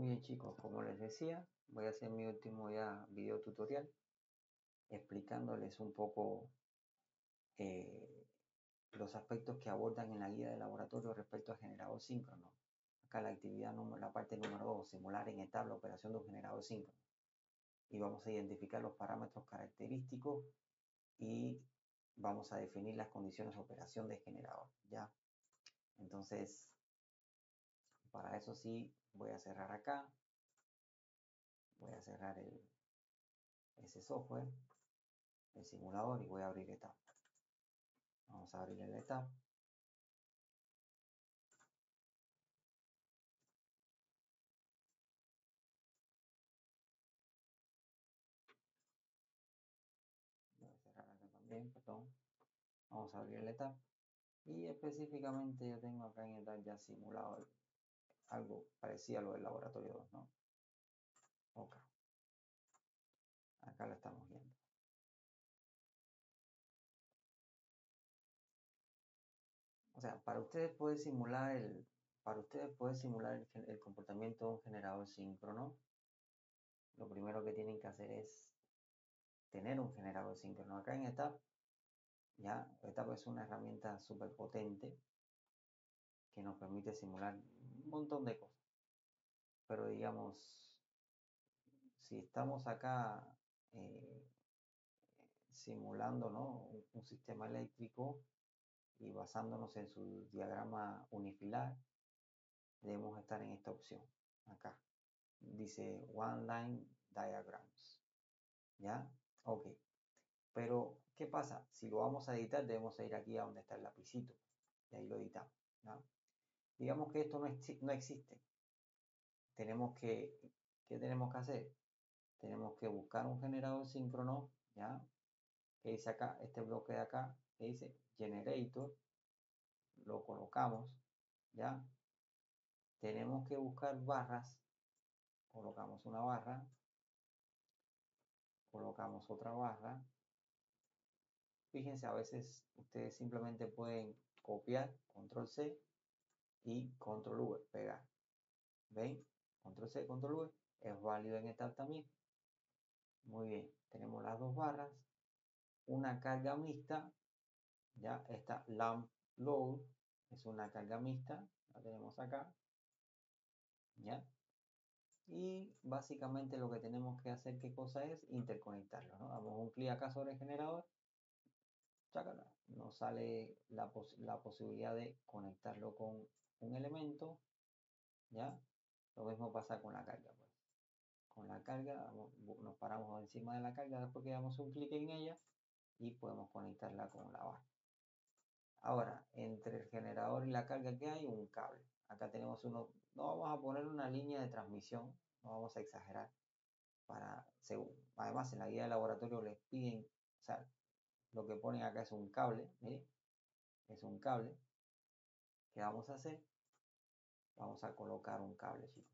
Muy bien, chicos, como les decía, voy a hacer mi último ya video tutorial explicándoles un poco eh, los aspectos que abordan en la guía de laboratorio respecto al generador síncrono. Acá la actividad, la parte número 2, simular en etapa la operación de un generador síncrono. Y vamos a identificar los parámetros característicos y vamos a definir las condiciones de operación del generador, ¿ya? Entonces, para eso sí, voy a cerrar acá. Voy a cerrar ese software, el simulador, y voy a abrir etapa. Vamos a abrir el etapa. Voy a cerrar acá también, perdón. Vamos a abrir el etapa. Y específicamente yo tengo acá en etapa ya simulado algo parecido a lo del laboratorio 2, ¿no? Ok. Acá lo estamos viendo. O sea, para ustedes poder simular el comportamiento de un generador síncrono, lo primero que tienen que hacer es tener un generador síncrono. Acá en etapa, ya, etapa es una herramienta súper potente que nos permite simular un montón de cosas. Pero digamos, si estamos acá eh, simulando, ¿no?, un sistema eléctrico y basándonos en su diagrama unifilar, debemos estar en esta opción, acá. Dice One Line Diagrams. ¿Ya? Ok. Pero, ¿qué pasa? Si lo vamos a editar, debemos ir aquí a donde está el lapicito. Y ahí lo editamos. ¿Ya? Digamos que esto no existe. ¿Qué tenemos que hacer? Tenemos que buscar un generador síncrono, ¿ya? Que dice acá, este bloque de acá, que dice Generator, lo colocamos, ¿ya? Tenemos que buscar barras, colocamos una barra, colocamos otra barra. Fíjense, a veces ustedes simplemente pueden copiar, control C y control V, pegar. ¿Ven? Control C, control V, es válido en esta también. Muy bien, tenemos las dos barras, una carga mixta, ya esta lamp load es una carga mixta, la tenemos acá, ya. Y básicamente lo que tenemos que hacer, ¿qué cosa es? Interconectarlo, ¿no? Damos un clic acá sobre el generador, chácala, nos sale la posibilidad de conectarlo con un elemento, ¿ya? Lo mismo pasa con la carga, pues. Con la carga, nos paramos encima de la carga después que damos un clic en ella y podemos conectarla con la barra. Ahora, entre el generador y la carga, que hay un cable. Acá tenemos uno, no vamos a poner una línea de transmisión, no vamos a exagerar. Además, en la guía de laboratorio les piden, o sea, lo que ponen acá es un cable, miren, es un cable. ¿Qué vamos a hacer? Vamos a colocar un cable, chicos.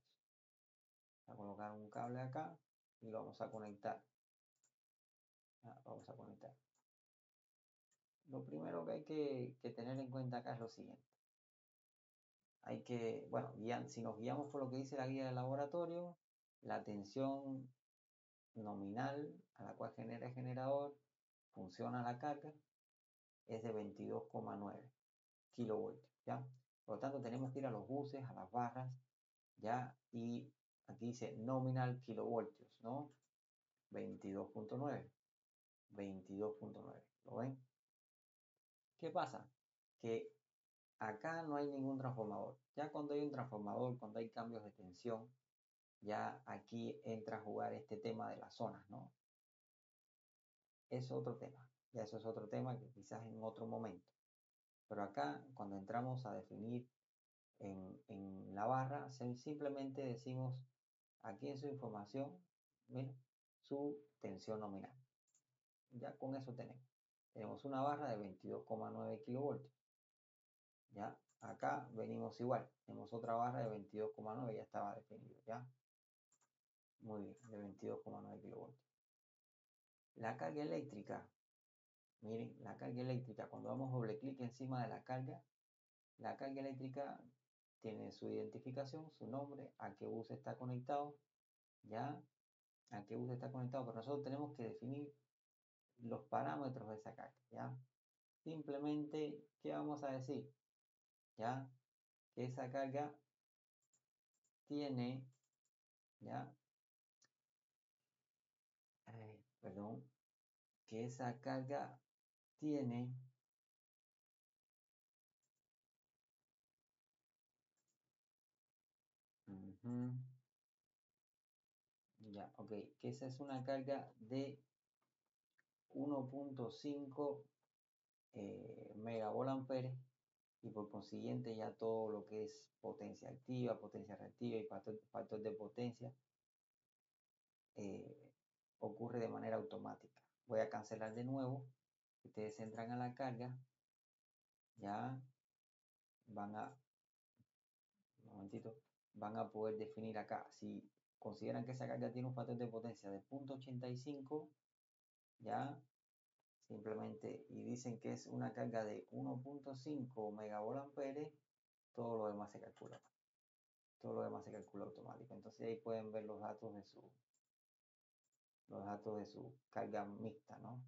Vamos a colocar un cable acá y lo vamos a conectar. Vamos a conectar. Lo primero que hay que tener en cuenta acá es lo siguiente. Bueno, si nos guiamos por lo que dice la guía del laboratorio, la tensión nominal a la cual genera el generador, funciona la carga, es de 22,9 kilovoltios, ¿ya? Por lo tanto, tenemos que ir a los buses, a las barras, ¿ya? Y aquí dice nominal kilovoltios, ¿no? 22,9. 22,9. ¿Lo ven? ¿Qué pasa? Que acá no hay ningún transformador. Ya cuando hay un transformador, cuando hay cambios de tensión, ya aquí entra a jugar este tema de las zonas, ¿no? Es otro tema. Ya eso es otro tema que quizás en otro momento. Pero acá, cuando entramos a definir en la barra, simplemente decimos aquí en su información, miren, su tensión nominal. Ya con eso tenemos una barra de 22,9 kilovoltios. Ya acá venimos igual, tenemos otra barra de 22,9, ya estaba definido, ya. Muy bien, de 22,9 kilovoltios. La carga eléctrica, miren, la carga eléctrica, cuando damos doble clic encima de la carga eléctrica tiene su identificación, su nombre, a qué bus está conectado, ¿ya? A qué bus está conectado, pero nosotros tenemos que definir los parámetros de esa carga, ¿ya? Simplemente, ¿qué vamos a decir? ¿Ya? Que esa carga tiene, ¿ya? Perdón, que esa carga tiene ya, ok, que esa es una carga de 1.5 megavoltampere y por consiguiente ya todo lo que es potencia activa, potencia reactiva y factor de potencia ocurre de manera automática. Voy a cancelar de nuevo. Ustedes entran a la carga, ya van a, un momentito, van a poder definir acá. Si consideran que esa carga tiene un factor de potencia de 0.85, ya simplemente, y dicen que es una carga de 1.5 megavoltampere, todo lo demás se calcula. Todo lo demás se calcula automático. Entonces ahí pueden ver los datos de su carga mixta, ¿no?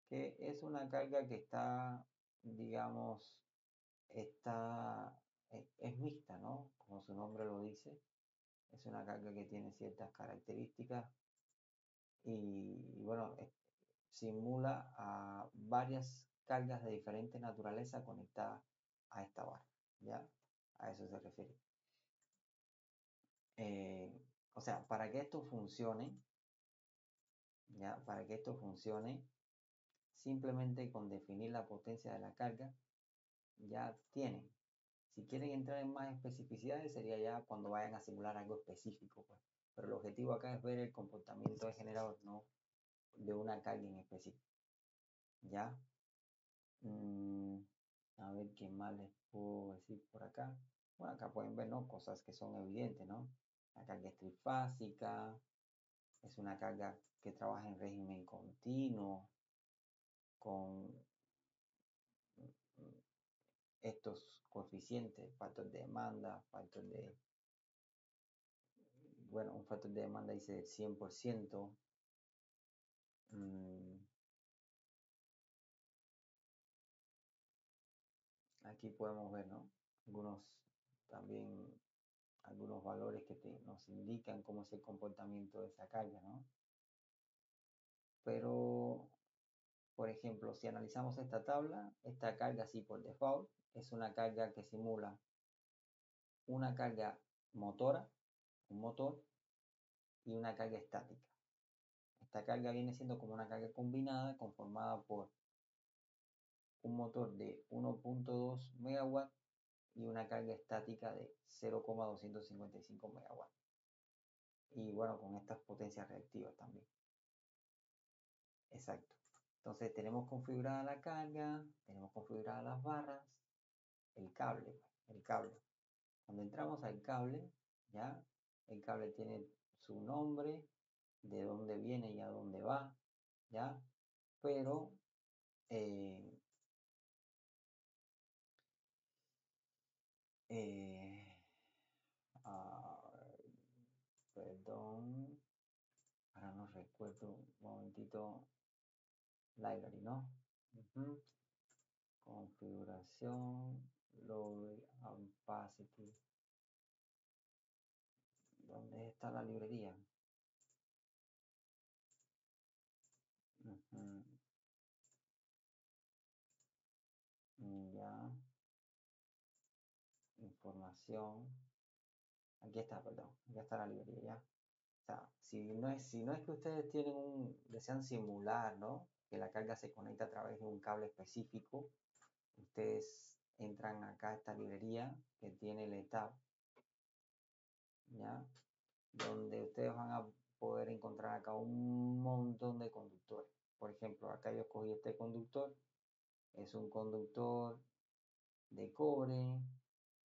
Que es una carga que está, digamos, es mixta, ¿no? Como su nombre lo dice. Es una carga que tiene ciertas características y bueno, simula a varias cargas de diferente naturaleza conectadas a esta barra, ¿ya? A eso se refiere. O sea, para que esto funcione, ¿ya? Para que esto funcione, simplemente con definir la potencia de la carga, ya tienen. Si quieren entrar en más especificidades, sería ya cuando vayan a simular algo específico, pues. Pero el objetivo acá es ver el comportamiento del generador, no de una carga en específico, ¿ya? A ver qué más les puedo decir por acá. Bueno, acá pueden ver, ¿no? Cosas que son evidentes, ¿no? La carga es trifásica, es una carga que trabaja en régimen continuo, con estos coeficientes, factor de demanda, bueno, un factor de demanda dice del 100%. Aquí podemos ver, ¿no? También algunos valores que nos indican cómo es el comportamiento de esa carga, ¿no? Pero, por ejemplo, si analizamos esta tabla, esta carga así por default es una carga que simula una carga motora, un motor, y una carga estática. Esta carga viene siendo como una carga combinada conformada por un motor de 1.2 MW y una carga estática de 0,255 MW. Y bueno, con estas potencias reactivas también. Exacto. Entonces tenemos configurada la carga, tenemos configuradas las barras, el cable, el cable. Cuando entramos al cable, ya, el cable tiene su nombre, de dónde viene y a dónde va, ya, pero perdón, ahora no recuerdo, un momentito, library, ¿no? Configuración, load, opacity. ¿Dónde está la librería? Ya. Información. Aquí está, perdón. Aquí está la librería ya. O sea, si no es que ustedes desean simular, ¿no? Que la carga se conecta a través de un cable específico, ustedes entran acá a esta librería que tiene el ETAB, ¿ya? Donde ustedes van a poder encontrar acá un montón de conductores. Por ejemplo, acá yo escogí este conductor. Es un conductor de cobre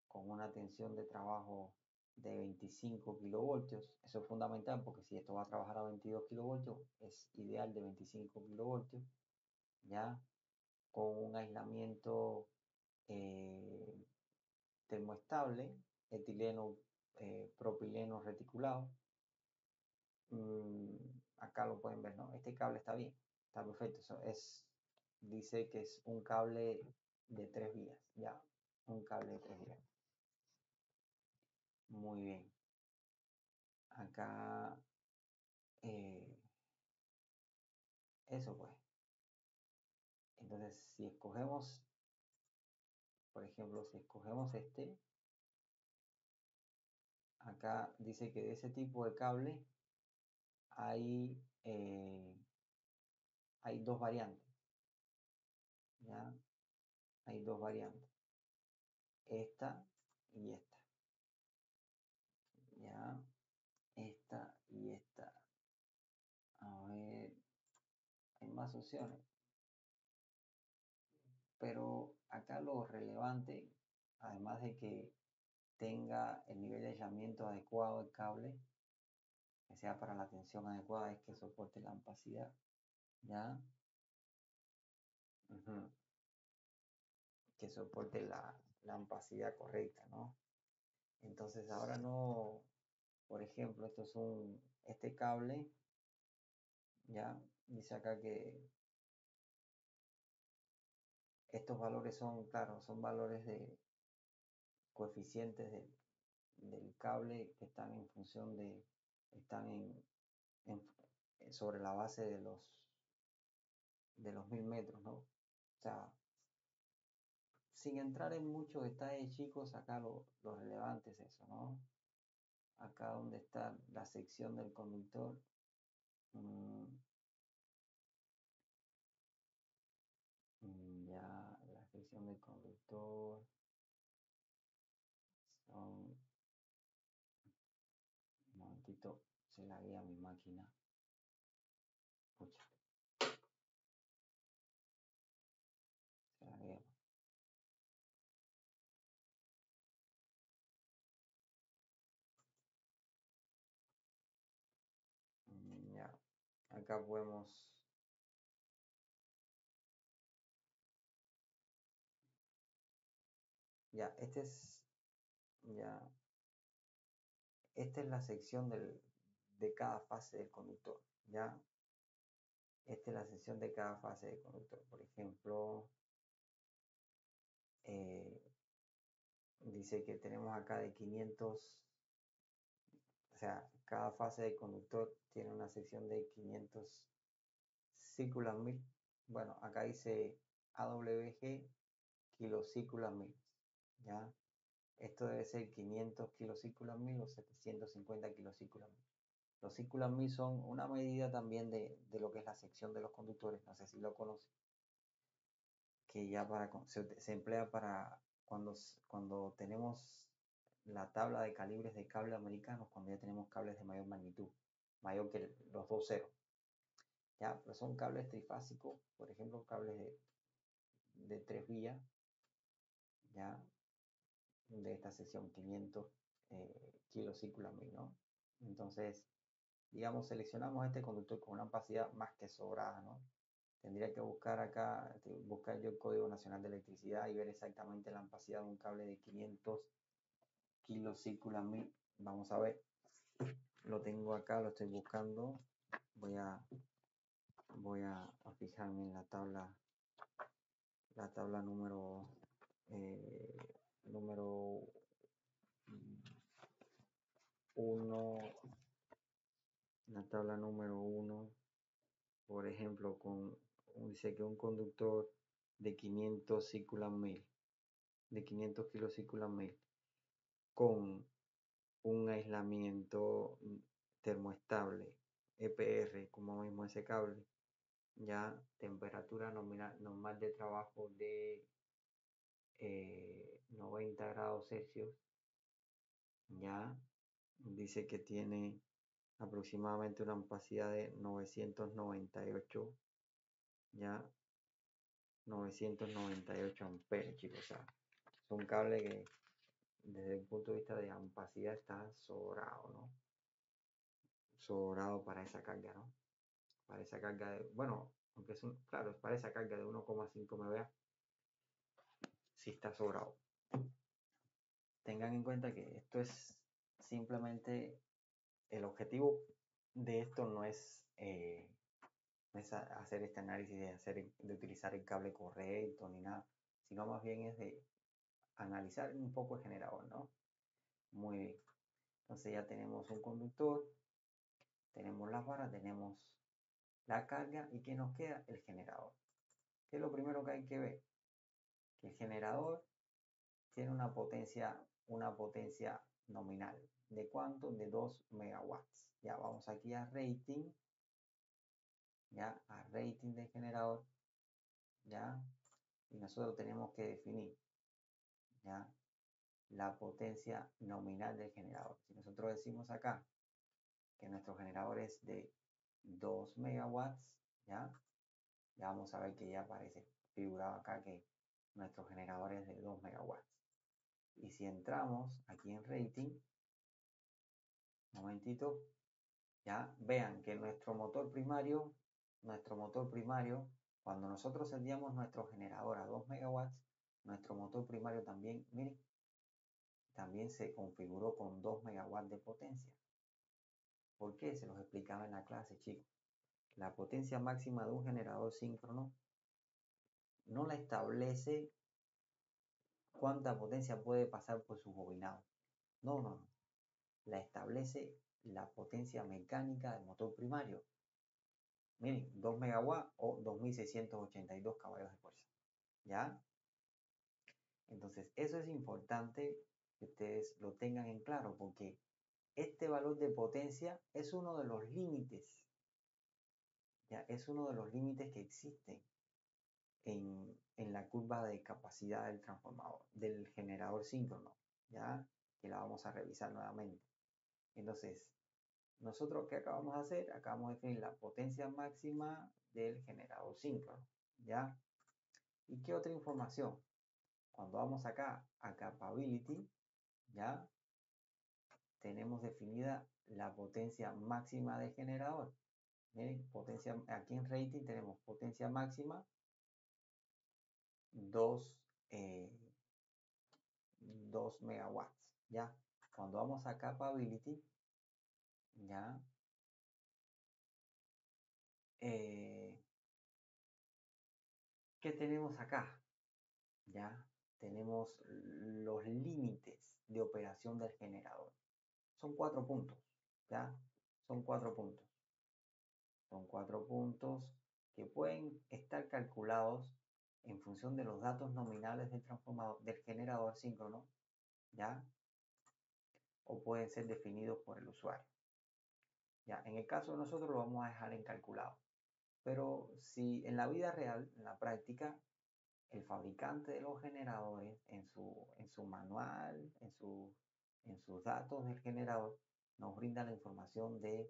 con una tensión de trabajo de 25 kilovoltios. Eso es fundamental porque si esto va a trabajar a 22 kilovoltios, es ideal de 25 kilovoltios, ya con un aislamiento termoestable etileno, propileno reticulado. Acá lo pueden ver, ¿no? Este cable está bien, está perfecto. Dice que es un cable de 3 vías, ya, un cable de 3 vías. Muy bien. Acá, eso pues. Entonces, si escogemos, por ejemplo, si escogemos este, acá dice que de ese tipo de cable hay, hay dos variantes, ¿ya? Hay dos variantes, esta y esta, ¿ya? Esta y esta. A ver, hay más opciones, pero acá lo relevante, además de que tenga el nivel de aislamiento adecuado del cable, que sea para la tensión adecuada, es que soporte la ampacidad, ¿ya? Que soporte la ampacidad correcta, ¿no? Entonces ahora no, por ejemplo, este cable, ¿ya? Dice acá que estos valores son, claro, son valores de coeficientes del cable que están en función de, están sobre la base de los 1000 metros, ¿no? O sea, sin entrar en muchos detalles, chicos, acá lo relevante es eso, ¿no? Acá donde está la sección del conductor. Ya, la sección del conductor son... Un momentito, se la guía mi máquina. Pucha, se la guía. Ya, acá podemos... Ya, ya, esta es la sección de cada fase del conductor, ¿ya? Esta es la sección de cada fase del conductor. Por ejemplo, dice que tenemos acá de 500, o sea, cada fase del conductor tiene una sección de 500 círculas mil. Bueno, acá dice AWG kilocírculas mil, ¿ya? Esto debe ser 500 kilocírculas mil o 750 kilocírculas mil. Los círculos mil son una medida también de lo que es la sección de los conductores, no sé si lo conocen, que ya se emplea para cuando tenemos la tabla de calibres de cable americanos, cuando ya tenemos cables de mayor magnitud, mayor que los dos ceros. Ya, pero son cables trifásicos, por ejemplo, cables de 3 vías, ya, de esta sección 500 kilocírculos mil, ¿no? Entonces, digamos, seleccionamos este conductor con una capacidad más que sobrada, ¿no? Tendría que buscar acá, buscar yo el Código Nacional de Electricidad y ver exactamente la capacidad de un cable de 500 kilocírculos mil. Vamos a ver, lo tengo acá, lo estoy buscando. Voy a fijarme en la tabla número número 1, la tabla número 1, por ejemplo, dice que un conductor de 500 círculos mil, de 500 kilocírculos mil, con un aislamiento termoestable, EPR, como mismo ese cable, ya temperatura normal de trabajo de 90 grados Celsius, ya dice que tiene aproximadamente una capacidad de 998, ya 998 amperes, chicos. O sea, es un cable que desde el punto de vista de ampacidad está sobrado, ¿no? Sobrado para esa carga, ¿no? Para esa carga de, bueno, aunque es claro, es para esa carga de 1,5 MVA, sí está sobrado. tengan en cuenta que esto es simplemente, el objetivo de esto no es hacer este análisis de utilizar el cable correcto ni nada, sino más bien es de analizar un poco el generador, ¿no? Muy bien. Entonces ya tenemos un conductor, tenemos las barras, tenemos la carga y ¿qué nos queda? El generador. ¿Qué es lo primero que hay que ver? Que el generador tiene una potencia nominal. ¿De cuánto? De 2 megawatts. Ya vamos aquí a rating, ya a rating del generador, ya, y nosotros tenemos que definir, ya, la potencia nominal del generador. Si nosotros decimos acá que nuestro generador es de 2 megawatts, ya vamos a ver que ya aparece figurado acá que nuestro generador es de 2 megawatts. Y si entramos aquí en rating, un momentito, ya vean que nuestro motor primario, cuando nosotros encendíamos nuestro generador a 2 megawatts, nuestro motor primario también, miren, también se configuró con 2 megawatts de potencia. ¿Por qué? Se los explicaba en la clase, chicos. La potencia máxima de un generador síncrono no la establece cuánta potencia puede pasar por su bobinado. No. La establece la potencia mecánica del motor primario. Miren, 2 megawatts o 2682 caballos de fuerza. ¿Ya? Entonces, eso es importante que ustedes lo tengan en claro porque este valor de potencia es uno de los límites. ¿Ya? Es uno de los límites que existen en la curva de capacidad del transformador, del generador síncrono. ¿Ya? Que la vamos a revisar nuevamente. Entonces, nosotros, ¿qué acabamos de hacer? Acabamos de definir la potencia máxima del generador síncrono. ¿Ya? ¿Y qué otra información? Cuando vamos acá a Capability, ¿ya? Tenemos definida la potencia máxima del generador. Miren, aquí en rating tenemos potencia máxima 2 megawatts. ¿Ya? Cuando vamos a Capability, ¿ya? ¿Qué tenemos acá? ¿Ya? Tenemos los límites de operación del generador. Son 4 puntos, ¿ya? Son 4 puntos. Son 4 puntos que pueden estar calculados en función de los datos nominales del transformador, del generador síncrono, ¿ya? O pueden ser definidos por el usuario. ¿Ya? En el caso de nosotros lo vamos a dejar en calculado. Pero si en la vida real, en la práctica, el fabricante de los generadores en su manual, en sus datos del generador, nos brinda la información de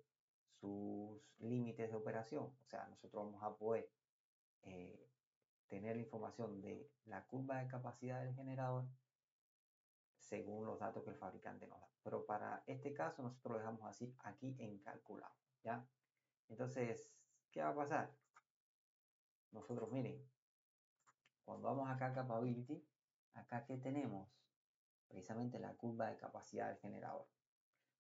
sus límites de operación. O sea, nosotros vamos a poder tener la información de la curva de capacidad del generador según los datos que el fabricante nos da. Pero para este caso nosotros lo dejamos así aquí en calculado, ¿ya? Entonces, ¿qué va a pasar? Nosotros, miren, cuando vamos acá a Capability, acá ¿qué tenemos? Precisamente la curva de capacidad del generador.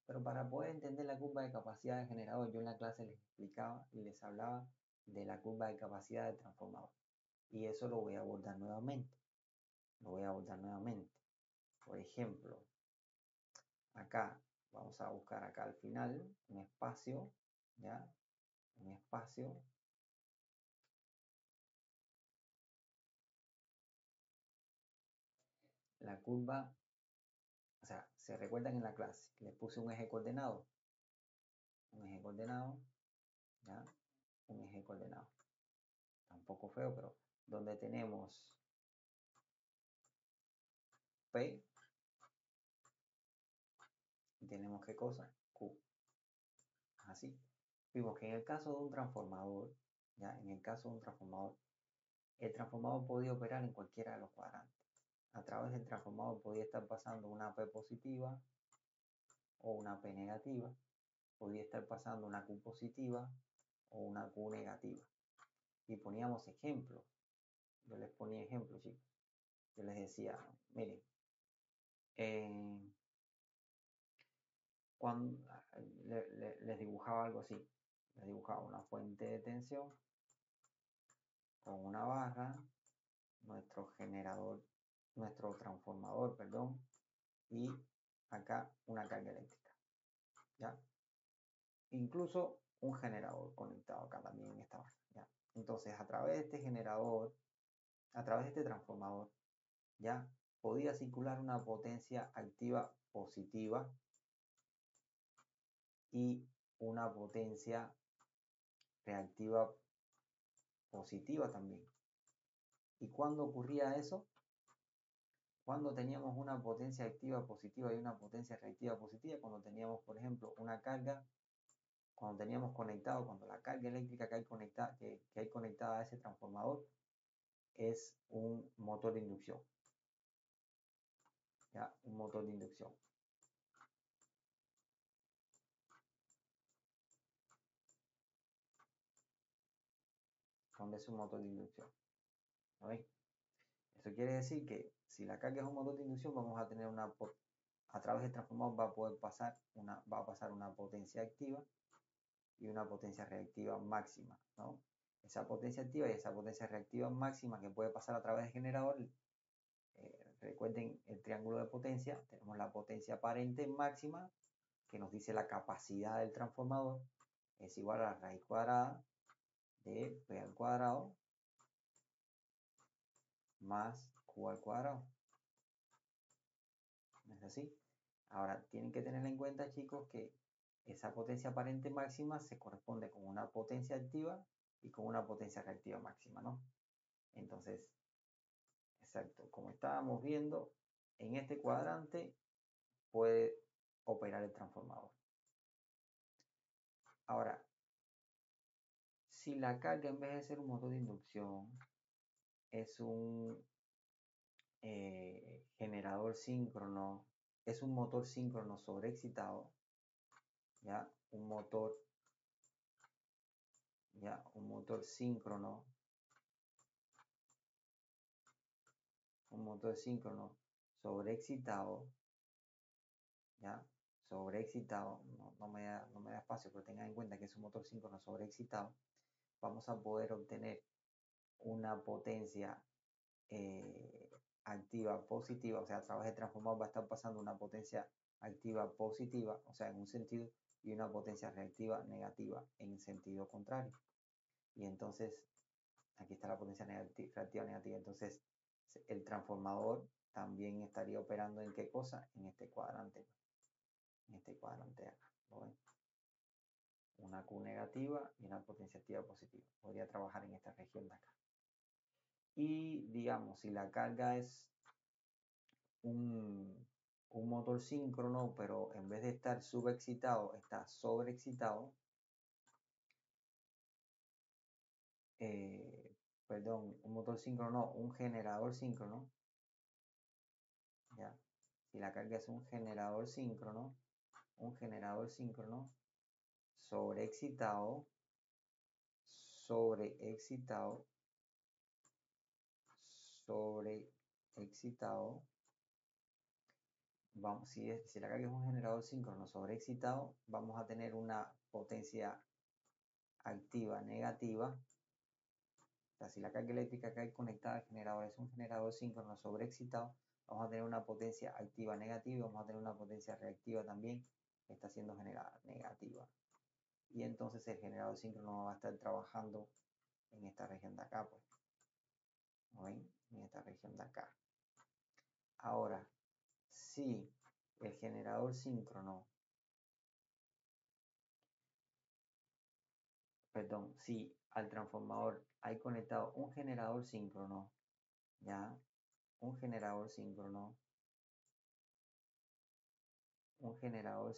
Pero para poder entender la curva de capacidad del generador, yo en la clase les explicaba y les hablaba de la curva de capacidad del transformador. Y eso lo voy a abordar nuevamente. Por ejemplo, acá vamos a buscar acá al final un espacio, ¿ya? Un espacio. La curva, o sea, se recuerdan en la clase, les puse un eje coordenado. ¿Ya? Un eje coordenado. Está un poco feo, pero donde tenemos P y tenemos qué cosa, Q. Así. Vimos que en el caso de un transformador, ya en el caso de un transformador, el transformador podía operar en cualquiera de los cuadrantes. A través del transformador podía estar pasando una P positiva o una P negativa, podía estar pasando una Q positiva o una Q negativa. Y poníamos ejemplos. Yo les ponía ejemplos, chicos. Yo les decía, miren, cuando les dibujaba algo así. Les dibujaba una fuente de tensión con una barra, nuestro transformador, perdón, y acá una carga eléctrica, ¿ya? Incluso un generador conectado acá también en esta barra, ¿ya? Entonces, a través de este generador, a través de este transformador, ya podía circular una potencia activa positiva y una potencia reactiva positiva también. ¿Y cuándo ocurría eso? Cuando teníamos una potencia activa positiva y una potencia reactiva positiva, cuando teníamos, por ejemplo, una carga, cuando teníamos conectado, cuando la carga eléctrica que hay conectada a ese transformador es un motor de inducción. ¿Ya? Un motor de inducción. Cuando es un motor de inducción. ¿No ven? Eso quiere decir que si la carga es un motor de inducción, vamos a tener a través del transformador va a pasar una potencia activa y una potencia reactiva máxima, ¿no? Esa potencia activa y esa potencia reactiva máxima que puede pasar a través del generador, recuerden el triángulo de potencia, tenemos la potencia aparente máxima, que nos dice la capacidad del transformador, es igual a la raíz cuadrada de P al cuadrado más Q al cuadrado. ¿No es así? Ahora, tienen que tener en cuenta, chicos, que esa potencia aparente máxima se corresponde con una potencia activa y con una potencia reactiva máxima, ¿no? Entonces, exacto, como estábamos viendo, en este cuadrante puede operar el transformador. Ahora, si la carga en vez de ser un motor de inducción es un generador síncrono, es un motor síncrono sobreexcitado, ¿ya? Un motor síncrono, sobreexcitado, ¿ya? Sobreexcitado, no me da espacio, pero tengan en cuenta que es un motor síncrono sobreexcitado. Vamos a poder obtener una potencia activa positiva, o sea, a través de transformador va a estar pasando una potencia activa positiva, o sea, en un sentido, y una potencia reactiva negativa en sentido contrario. Y entonces, aquí está la potencia reactiva negativa. Entonces, el transformador también estaría operando en qué cosa? En este cuadrante. En este cuadrante acá. ¿Lo ven? Una Q negativa y una potencia activa positiva. Podría trabajar en esta región de acá. Y digamos, si la carga es un motor síncrono, pero en vez de estar subexcitado, está sobreexcitado. Perdón, un motor síncrono, no, un generador síncrono. ¿Ya? Si la carga es un generador síncrono sobreexcitado, vamos, si la carga es un generador síncrono sobreexcitado, vamos a tener una potencia activa negativa. O sea, si la carga eléctrica que hay conectada al generador es un generador síncrono sobreexcitado, vamos a tener una potencia activa negativa y vamos a tener una potencia reactiva también que está siendo generada negativa. Y entonces el generador síncrono va a estar trabajando en esta región de acá, pues. ¿No ven? En esta región de acá. Ahora, si el generador síncrono, perdón, si al transformador hay conectado un generador síncrono, ya, un generador síncrono, pero un generador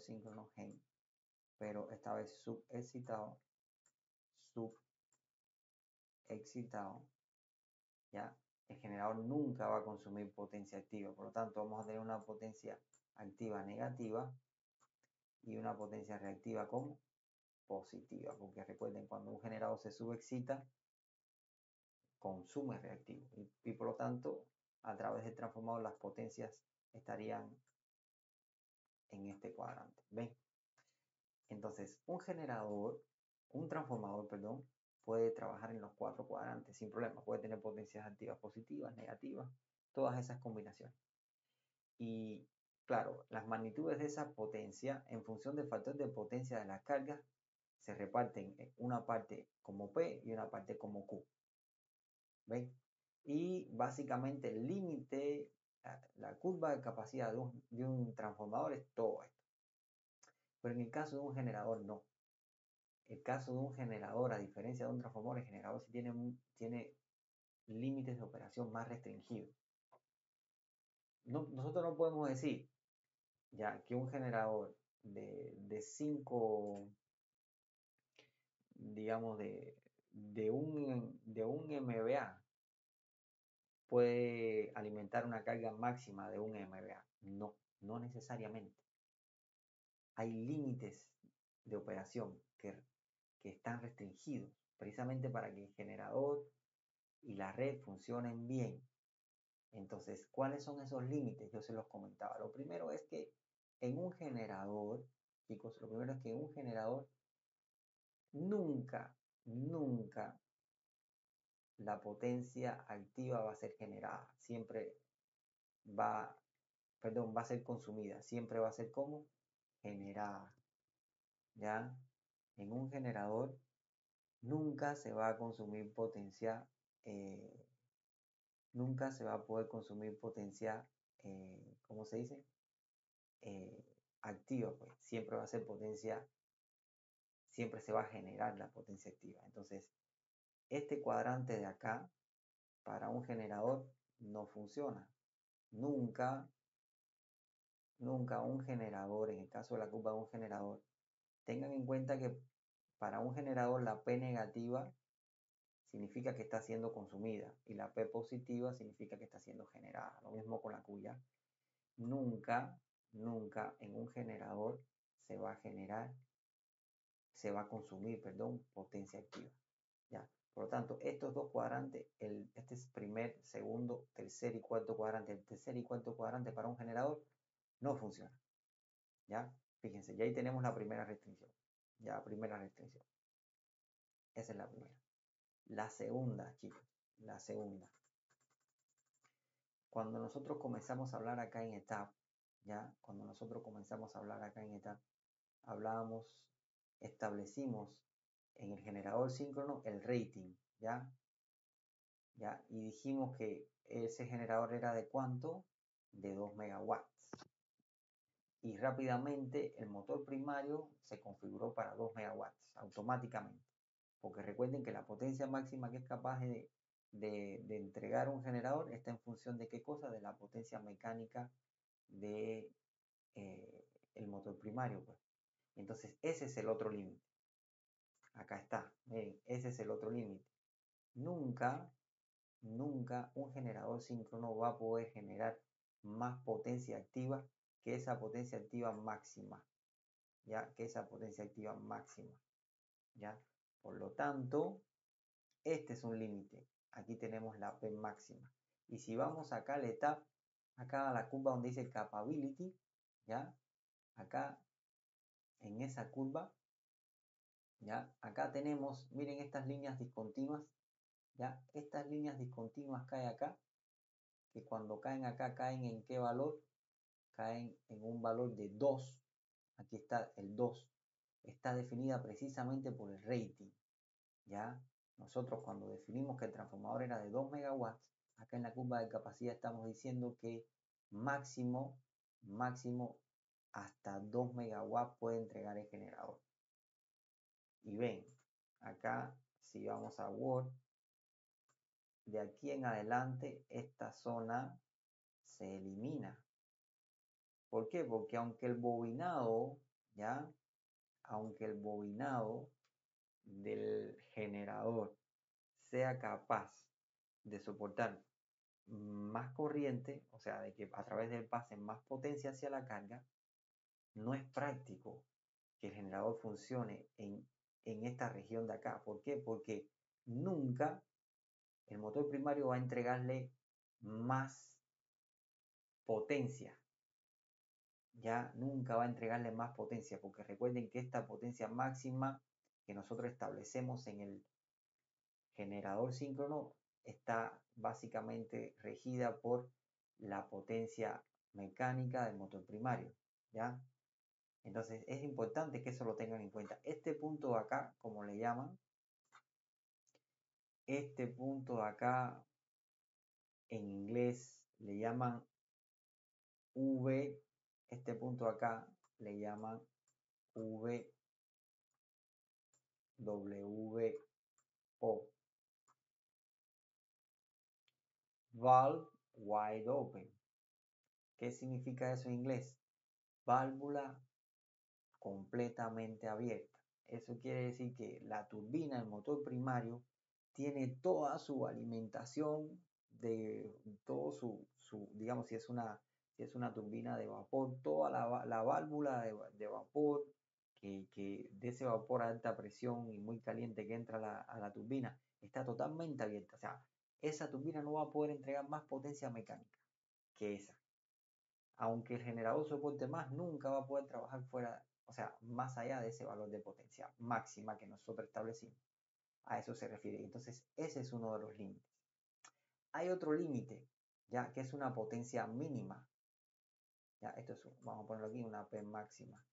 síncrono gen, pero esta vez subexcitado, ya, el generador nunca va a consumir potencia activa, por lo tanto vamos a tener una potencia activa negativa y una potencia reactiva como positiva, porque recuerden, cuando un generador se subexcita, consume reactivo. Y por lo tanto, a través del transformador, las potencias estarían en este cuadrante. ¿Ven? Entonces, un transformador, perdón, puede trabajar en los 4 cuadrantes sin problema. Puede tener potencias activas positivas, negativas, todas esas combinaciones. Y claro, las magnitudes de esa potencia, en función del factor de potencia de las cargas, se reparten en una parte como P y una parte como Q. ¿Ven? Y básicamente el límite, la curva de capacidad de un transformador es todo esto. Pero en el caso de un generador, no. El caso de un generador, a diferencia de un transformador, el generador sí tiene límites de operación más restringidos. Nosotros no podemos decir ya que un generador de 5, digamos, de un MVA puede alimentar una carga máxima de un MVA. No, no necesariamente. Hay límites de operación que están restringidos, precisamente para que el generador y la red funcionen bien. Entonces, ¿cuáles son esos límites? Yo se los comentaba. Lo primero es que en un generador, chicos, lo primero es que en un generador nunca, nunca la potencia activa va a ser generada. Siempre va, va a ser consumida. Siempre va a ser como generada. ¿Ya? En un generador nunca se va a consumir potencia, nunca se va a poder consumir potencia, ¿cómo se dice? Activa, pues siempre va a ser potencia, siempre se va a generar la potencia activa. Entonces, este cuadrante de acá, para un generador, no funciona. Nunca, nunca un generador, en el caso de la curva de un generador, tengan en cuenta que para un generador la P negativa significa que está siendo consumida y la P positiva significa que está siendo generada. Lo mismo con la cuya. Nunca, nunca en un generador se va a generar, se va a consumir, perdón, potencia activa. ¿Ya? Por lo tanto, estos dos cuadrantes, este es primer, segundo, tercer y cuarto cuadrante. El tercer y cuarto cuadrante para un generador no funciona. ¿Ya? Fíjense, ya ahí tenemos la primera restricción. Ya, primera restricción. Esa es la primera. La segunda, chicos, la segunda. Cuando nosotros comenzamos a hablar acá en ETAP, ¿ya? Cuando nosotros comenzamos a hablar acá en ETAP, establecimos en el generador síncrono el rating, ¿ya? ¿Ya? Y dijimos que ese generador era de ¿cuánto? De 2 megawatts. Y rápidamente el motor primario se configuró para 2 megawatts automáticamente. Porque recuerden que la potencia máxima que es capaz de entregar un generador está en función de qué cosa, de la potencia mecánica de el motor primario, pues. Entonces ese es el otro límite. Acá está, miren, ese es el otro límite. Nunca, nunca un generador síncrono va a poder generar más potencia activa que esa potencia activa máxima, ya, que esa potencia activa máxima, ya. Por lo tanto, este es un límite. Aquí tenemos la P máxima. Y si vamos acá a la etapa, acá a la curva donde dice capability, ya, acá en esa curva, ya, acá tenemos, miren estas líneas discontinuas, ya, estas líneas discontinuas que hay acá, que cuando caen acá, caen en qué valor, caen en un valor de 2, aquí está el 2, está definida precisamente por el rating, ya, nosotros cuando definimos que el transformador era de 2 megawatts, acá en la curva de capacidad estamos diciendo que máximo hasta 2 megawatts puede entregar el generador. Y ven, acá si vamos a Word, de aquí en adelante esta zona se elimina. ¿Por qué? Porque aunque el bobinado, ¿ya? Aunque el bobinado del generador sea capaz de soportar más corriente, o sea, de que a través del pase más potencia hacia la carga, no es práctico que el generador funcione en esta región de acá. ¿Por qué? Porque nunca el motor primario va a entregarle más potencia. Ya nunca va a entregarle más potencia, porque recuerden que esta potencia máxima que nosotros establecemos en el generador síncrono está básicamente regida por la potencia mecánica del motor primario, ¿ya? Entonces es importante que eso lo tengan en cuenta. Este punto de acá, como le llaman, este punto de acá en inglés le llaman V, este punto de acá le llaman VWO, Valve Wide Open. ¿Qué significa eso en inglés? Válvula completamente abierta. Eso quiere decir que la turbina, el motor primario, tiene toda su alimentación de todo digamos, si es una turbina de vapor, toda la válvula de vapor, que de ese vapor a alta presión y muy caliente que entra a la turbina, está totalmente abierta. O sea, esa turbina no va a poder entregar más potencia mecánica que esa. Aunque el generador soporte más, nunca va a poder trabajar fuera, o sea, más allá de ese valor de potencia máxima que nosotros establecimos. A eso se refiere. Entonces, ese es uno de los límites. Hay otro límite, ya que es una potencia mínima. Ya, esto es, vamos a ponerlo aquí, una P máxima.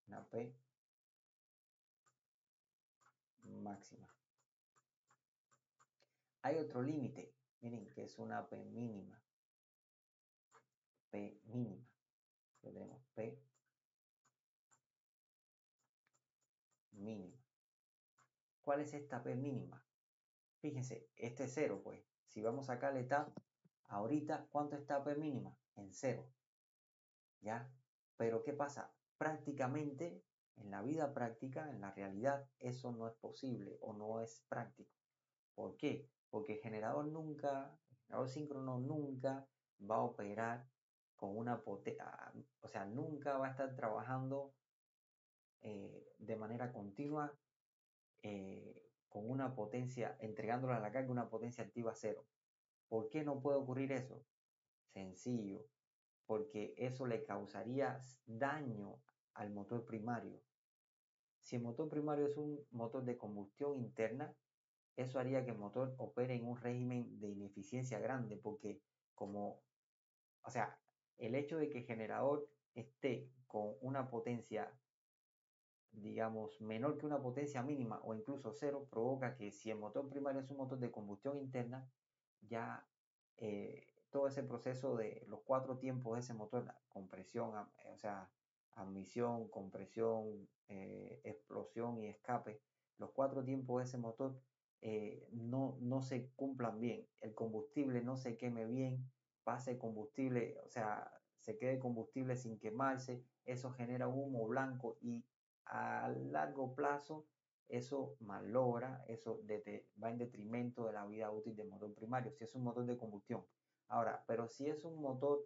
Una P máxima. Hay otro límite, miren, que es una P mínima. P mínima. Tenemos P mínima. ¿Cuál es esta P mínima? Fíjense, este es 0, pues. Si vamos a sacarle tab, ahorita, ¿cuánto está P mínima? En 0. ¿Ya? Pero ¿qué pasa? Prácticamente, en la vida práctica, en la realidad, eso no es posible o no es práctico. ¿Por qué? Porque el generador síncrono nunca va a operar con una potencia, o sea, nunca va a estar trabajando de manera continua con una potencia, entregándole a la carga una potencia activa 0. ¿Por qué no puede ocurrir eso? Sencillo, porque eso le causaría daño al motor primario. Si el motor primario es un motor de combustión interna, eso haría que el motor opere en un régimen de ineficiencia grande, porque o sea, el hecho de que el generador esté con una potencia, digamos, menor que una potencia mínima o incluso 0, provoca que si el motor primario es un motor de combustión interna, ya todo ese proceso de los 4 tiempos de ese motor, compresión, o sea, admisión, compresión, explosión y escape, los 4 tiempos de ese motor no se cumplan bien, el combustible no se queme bien, pase combustible, o sea, se quede combustible sin quemarse, eso genera humo blanco y a largo plazo eso malogra, eso va en detrimento de la vida útil del motor primario, si es un motor de combustión. Ahora, pero si es un motor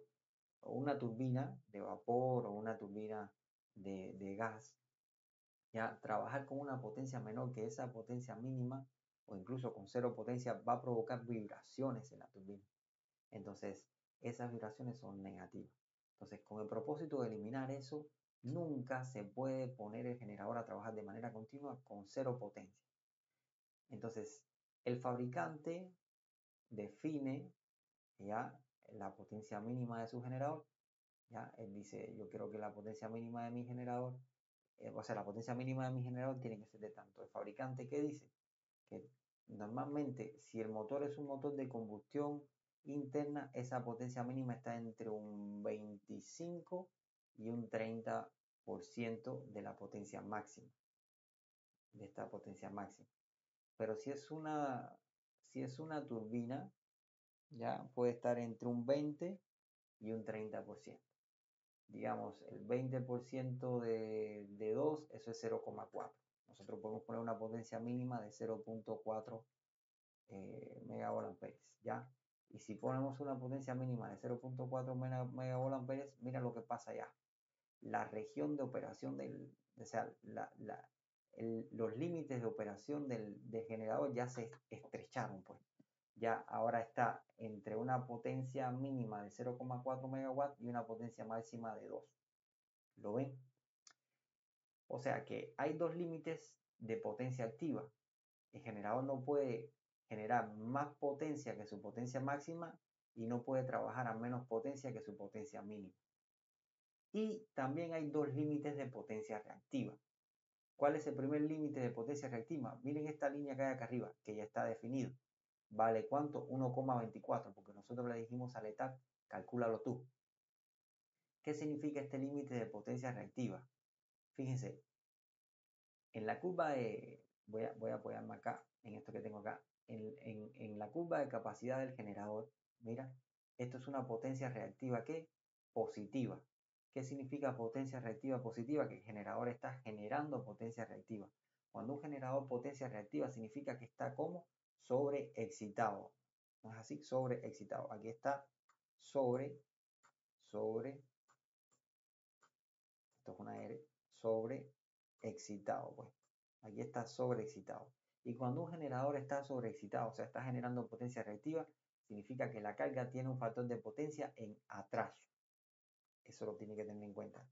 o una turbina de vapor o una turbina de gas, ya trabajar con una potencia menor que esa potencia mínima o incluso con 0 potencia va a provocar vibraciones en la turbina. Entonces, esas vibraciones son negativas. Entonces, con el propósito de eliminar eso, nunca se puede poner el generador a trabajar de manera continua con 0 potencia. Entonces, el fabricante define ya la potencia mínima de su generador. Ya, él dice, yo quiero que la potencia mínima de mi generador, o sea, la potencia mínima de mi generador tiene que ser de tanto. El fabricante, ¿qué dice? Que normalmente, si el motor es un motor de combustión interna, esa potencia mínima está entre un 25 y un 30% de la potencia máxima, de esta potencia máxima. Pero si es una turbina, ya puede estar entre un 20 y un 30%. Digamos, el 20% de 2, eso es 0,4. Nosotros podemos poner una potencia mínima de 0,4 megavolts, ¿ya? Y si ponemos una potencia mínima de 0,4 megavolts, mira lo que pasa ya. La región de operación o sea, los límites de operación del generador ya se estrecharon, pues. Ya ahora está entre una potencia mínima de 0,4 megawatts y una potencia máxima de 2. ¿Lo ven? O sea que hay dos límites de potencia activa. El generador no puede generar más potencia que su potencia máxima y no puede trabajar a menos potencia que su potencia mínima. Y también hay dos límites de potencia reactiva. ¿Cuál es el primer límite de potencia reactiva? Miren esta línea que hay acá arriba, que ya está definido. ¿Vale cuánto? 1,24, porque nosotros le dijimos al ETAP, calcúlalo tú. ¿Qué significa este límite de potencia reactiva? Fíjense, en la curva de, voy a apoyarme acá, en esto que tengo acá, en la curva de capacidad del generador, mira, esto es una potencia reactiva ¿qué? Positiva. ¿Qué significa potencia reactiva positiva? Que el generador está generando potencia reactiva. Cuando un generador potencia reactiva significa que está como sobreexcitado. ¿No es así? Sobreexcitado. Aquí está sobre, esto es una R, sobreexcitado, pues. Aquí está sobreexcitado. Y cuando un generador está sobreexcitado, o sea, está generando potencia reactiva, significa que la carga tiene un factor de potencia en atraso. Eso lo tiene que tener en cuenta.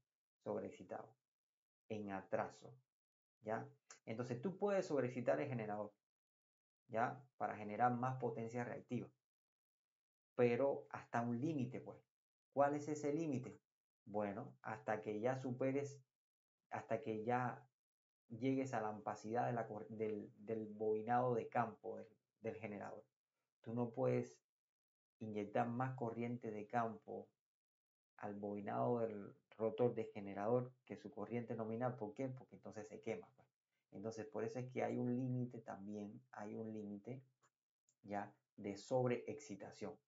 Sobreexcitado. En atraso. ¿Ya? Entonces tú puedes sobreexcitar el generador, ¿ya? Para generar más potencia reactiva. Pero hasta un límite, pues. ¿Cuál es ese límite? Bueno, hasta que ya superes, hasta que ya llegues a la ampacidad del bobinado de campo del generador. Tú no puedes inyectar más corriente de campo al bobinado del rotor de generador que su corriente nominal. ¿Por qué? Porque entonces se quema, pues. Entonces, por eso es que hay un límite también, hay un límite ya de sobreexcitación.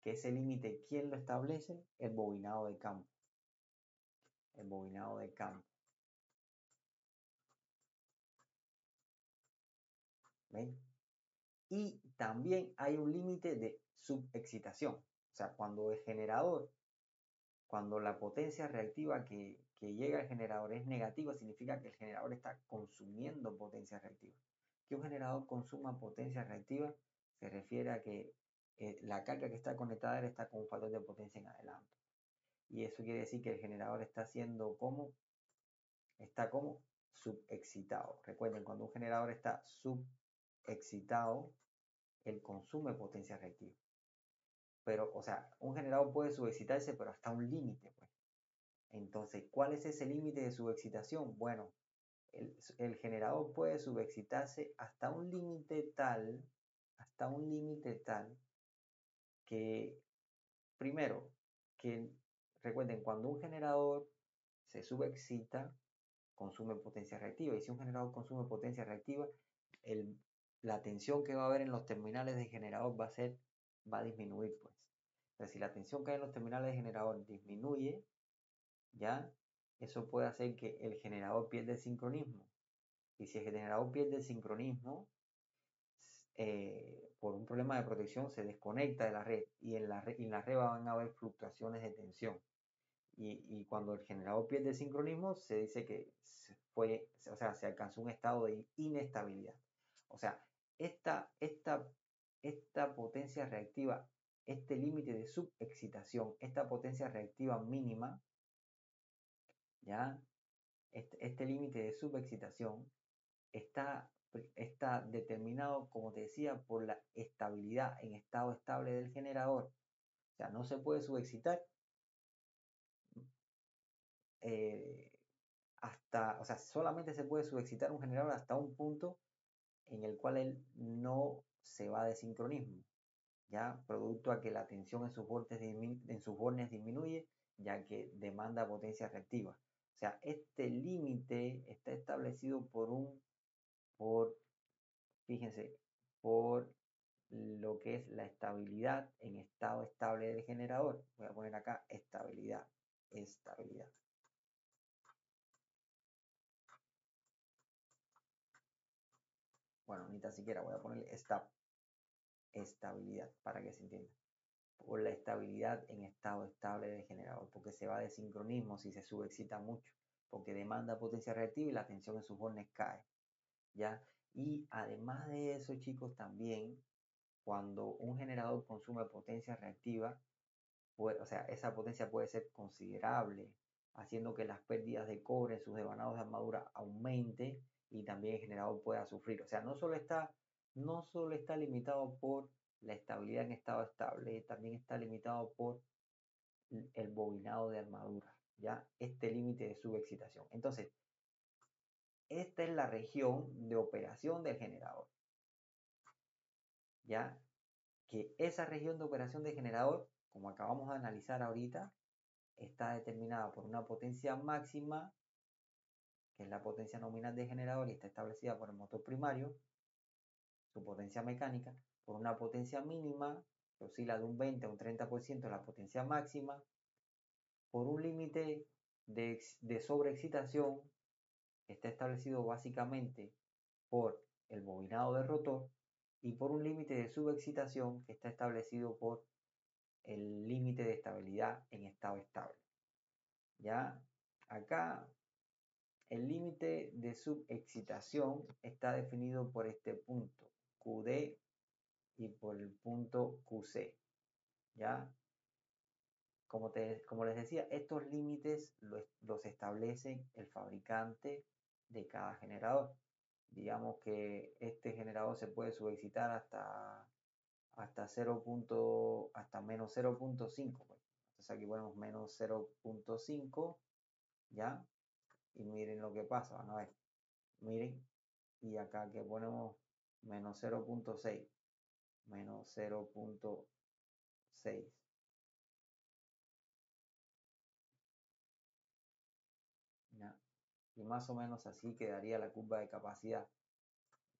Que ese límite, ¿quién lo establece? El bobinado de campo. El bobinado de campo. ¿Ven? Y también hay un límite de subexcitación. O sea, cuando el generador, cuando la potencia reactiva que llega al generador es negativa, significa que el generador está consumiendo potencia reactiva. Que un generador consuma potencia reactiva se refiere a que la carga que está conectada a él está con un factor de potencia en adelante. Y eso quiere decir que el generador está como subexcitado. Recuerden, cuando un generador está subexcitado, él consume potencia reactiva. Pero, o sea, un generador puede subexcitarse, pero hasta un límite, pues. Entonces, ¿cuál es ese límite de subexcitación? Bueno, el generador puede subexcitarse hasta un límite tal que, primero, que recuerden, cuando un generador se subexcita, consume potencia reactiva. Y si un generador consume potencia reactiva, la tensión que va a haber en los terminales de generador va a disminuir, pues. Entonces, si la tensión que hay en los terminales de generador disminuye, ya, eso puede hacer que el generador pierda el sincronismo. Y si el generador pierde el sincronismo, por un problema de protección se desconecta de la red y en la red van a haber fluctuaciones de tensión. Y cuando el generador pierde el sincronismo, se dice que se alcanzó un estado de inestabilidad. O sea, esta potencia reactiva, este límite de subexcitación, esta potencia reactiva mínima, ¿ya? Este límite de subexcitación está determinado, como te decía, por la estabilidad en estado estable del generador. O sea, no se puede subexcitar o sea, solamente se puede subexcitar un generador hasta un punto en el cual él no se va de sincronismo, ya producto a que la tensión en sus bornes disminuye, ya que demanda potencia reactiva. O sea, este límite está establecido fíjense, por lo que es la estabilidad en estado estable del generador. Voy a poner acá estabilidad. Bueno, ni tan siquiera voy a ponerle estabilidad para que se entienda. Por la estabilidad en estado estable del generador, porque se va de sincronismo si se subexcita mucho, porque demanda potencia reactiva y la tensión en sus bornes cae. ¿ya? Y además de eso, chicos, también cuando un generador consume potencia reactiva, o sea, esa potencia puede ser considerable, haciendo que las pérdidas de cobre en sus devanados de armadura aumente y también el generador pueda sufrir. O sea, no solo está limitado por la estabilidad en estado estable, también está limitado por el bobinado de armadura, ¿ya? Este límite de subexcitación. Entonces, esta es la región de operación del generador, ¿ya? Que esa región de operación del generador, como acabamos de analizar ahorita, está determinada por una potencia máxima, que es la potencia nominal del generador y está establecida por el motor primario, su potencia mecánica, por una potencia mínima, que oscila de un 20 a un 30% de la potencia máxima, por un límite de sobreexcitación, que está establecido básicamente por el bobinado del rotor, y por un límite de subexcitación, que está establecido por el límite de estabilidad en estado estable. Ya acá el límite de subexcitación está definido por este punto QD y por el punto QC. ¿Ya? Como les decía, estos límites los establece el fabricante de cada generador. Digamos que este generador se puede subexcitar hasta hasta menos 0.5. Pues. Entonces aquí ponemos menos 0.5, ¿ya? Y miren lo que pasa, van a ver. Miren, y acá que ponemos menos 0.6, menos 0.6. ¿Ya? Y más o menos así quedaría la curva de capacidad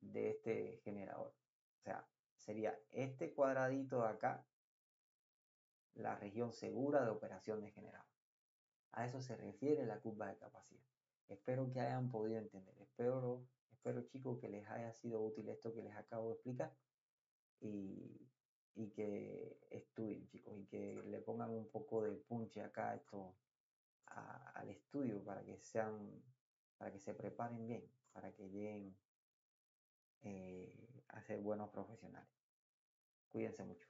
de este generador. O sea, sería este cuadradito de acá, la región segura de operación de generador. A eso se refiere la curva de capacidad. Espero que hayan podido entender. Espero chicos que les haya sido útil esto que les acabo de explicar y que estudien chicos y que le pongan un poco de punche acá al estudio para que se preparen bien, para que lleguen a ser buenos profesionales. Cuídense mucho.